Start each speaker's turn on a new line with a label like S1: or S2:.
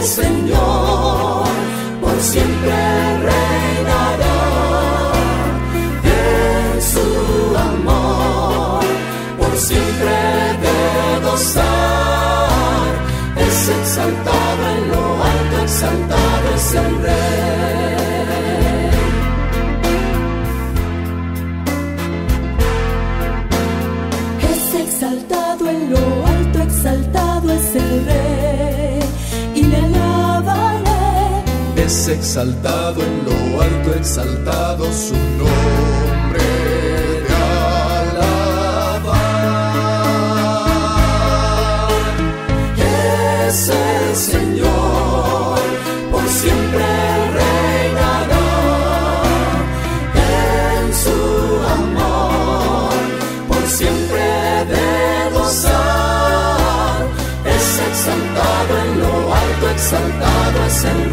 S1: el Señor, por siempre reinará. En su amor, por siempre de gozar. Es exaltado en lo alto, exaltado es el Rey. Es exaltado en lo alto, exaltado es el Rey, y le alabaré.
S2: Es exaltado en lo alto, exaltado su nombre de alabar.
S1: Es el Señor, por siempre reinará. En su amor, por siempre de gozar. Es exaltado en lo alto, exaltado es el